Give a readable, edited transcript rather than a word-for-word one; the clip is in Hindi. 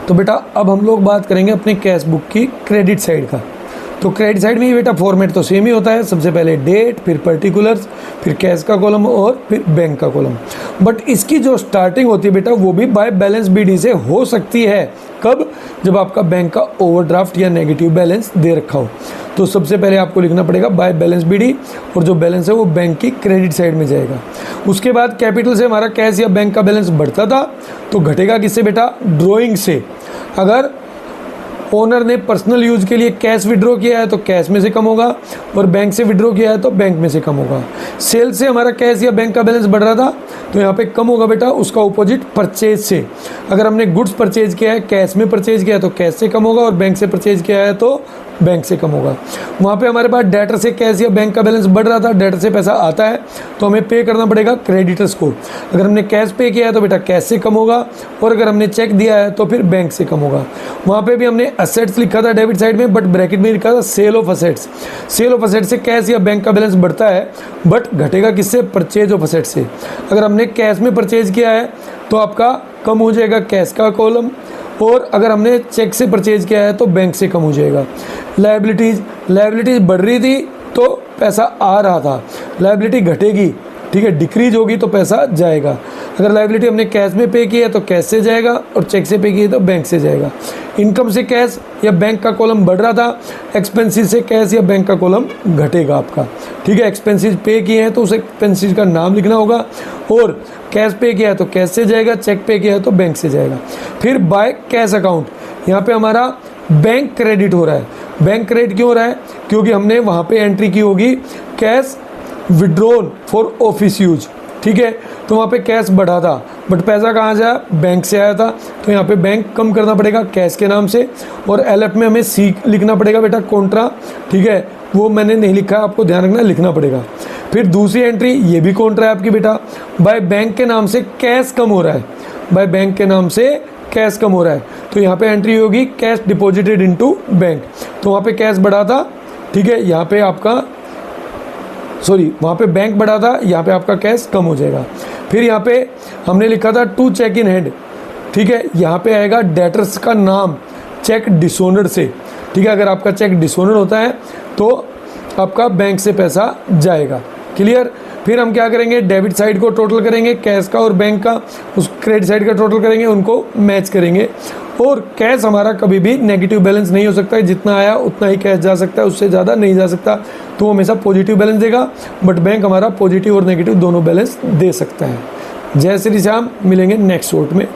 तो बेटा अब हम लोग बात करेंगे अपने कैश बुक की क्रेडिट साइड का। तो क्रेडिट साइड में ही बेटा फॉर्मेट तो सेम ही होता है, सबसे पहले डेट, फिर पर्टिकुलर्स, फिर कैश का कॉलम और फिर बैंक का कॉलम। बट इसकी जो स्टार्टिंग होती है बेटा वो भी बाय बैलेंस बीडी से हो सकती है। कब? जब आपका बैंक का ओवरड्राफ्ट या नेगेटिव बैलेंस दे रखा हो। तो सबसे पहले आपको लिखना पड़ेगा बाय बैलेंस बीडी, और जो बैलेंस है वो बैंक की क्रेडिट साइड में जाएगा। उसके बाद कैपिटल से हमारा कैश या बैंक का बैलेंस बढ़ता था तो घटेगा किससे बेटा? ड्रॉइंग से। अगर ओनर ने पर्सनल यूज के लिए कैश विड्रॉ किया है तो कैश में से कम होगा, और बैंक से विड्रॉ किया है तो बैंक में से कम होगा। सेल से हमारा कैश या बैंक का बैलेंस बढ़ रहा था तो यहाँ पे कम होगा बेटा, उसका ऑपोजिट परचेज से। अगर हमने गुड्स परचेज किया है, कैश में परचेज किया है तो कैश से कम होगा, और बैंक से परचेज किया है तो बैंक से कम होगा। वहाँ पे हमारे पास डेटर से कैश या बैंक का बैलेंस बढ़ रहा था, डेटर से पैसा आता है तो हमें पे करना पड़ेगा क्रेडिटर्स को। अगर हमने कैश पे किया है तो बेटा कैश से कम होगा, और अगर हमने चेक दिया है तो फिर बैंक से कम होगा। वहाँ पे भी हमने असेट्स लिखा था डेबिट साइड में, बट ब्रैकेट में लिखा था sale of assets. Sale of assets से कैश या बैंक का बैलेंस बढ़ता है, बट घटेगा किससे? परचेज ऑफ असेट्स से। अगर हमने कैश में परचेज किया है तो आपका कम हो जाएगा कैश का कॉलम, और अगर हमने चेक से परचेज किया है तो बैंक से कम हो जाएगा। लायबिलिटीज बढ़ रही थी तो पैसा आ रहा था, लायबिलिटी घटेगी, ठीक है, डिक्रीज होगी तो पैसा जाएगा। अगर लायबिलिटी हमने कैश में पे की है तो कैश से जाएगा, और चेक से पे की है तो बैंक से जाएगा। इनकम से कैश या बैंक का कॉलम बढ़ रहा था, एक्सपेंसेस से कैश या बैंक का कॉलम घटेगा आपका, ठीक है। एक्सपेंसेस पे किए हैं तो उस एक्सपेंसेस का नाम लिखना होगा, और कैश पे किया है तो कैश से जाएगा, चेक पे किया है तो बैंक से जाएगा। फिर बाय कैश अकाउंट, यहाँ पे हमारा बैंक क्रेडिट हो रहा है। बैंक क्रेडिट क्यों हो रहा है? क्योंकि हमने वहाँ पे एंट्री की होगी cash withdrawal for office use, ठीक है। तो वहाँ पे कैश बढ़ा था, बट पैसा कहाँ से आया? बैंक से आया था, तो यहाँ पे बैंक कम करना पड़ेगा कैश के नाम से। और एलएफ में हमें सी लिखना पड़ेगा बेटा, कॉन्ट्रा, ठीक है, वो मैंने नहीं लिखा, आपको ध्यान रखना, लिखना पड़ेगा। फिर दूसरी एंट्री, ये भी कॉन्ट्रा है आपकी बेटा, बाय बैंक के नाम से कैश कम हो रहा है, बाय बैंक के नाम से कैश कम हो रहा है, तो यहाँ पे एंट्री होगी कैश डिपॉजिटेड इनटू बैंक। तो वहाँ पे कैश बढ़ा था, ठीक है, यहाँ पे आपका वहाँ पे बैंक बढ़ा था, यहाँ पे आपका कैश कम हो जाएगा। फिर यहाँ पे हमने लिखा था टू चेक इन हैंड, ठीक है, यहाँ पे आएगा डेटर्स का नाम चेक डिसऑनर्ड से, ठीक है। अगर आपका चेक डिसऑनर्ड होता है तो आपका बैंक से पैसा जाएगा, क्लियर। फिर हम क्या करेंगे? डेबिट साइड को टोटल करेंगे, कैश का और बैंक का, उस क्रेडिट साइड का टोटल करेंगे, उनको मैच करेंगे। और कैश हमारा कभी भी नेगेटिव बैलेंस नहीं हो सकता है, जितना आया उतना ही कैश जा सकता है, उससे ज़्यादा नहीं जा सकता, तो वो हमेशा पॉजिटिव बैलेंस देगा। बट बैंक हमारा पॉजिटिव और नेगेटिव दोनों बैलेंस दे सकता है। जय श्री श्याम, मिलेंगे नेक्स्ट शॉट में।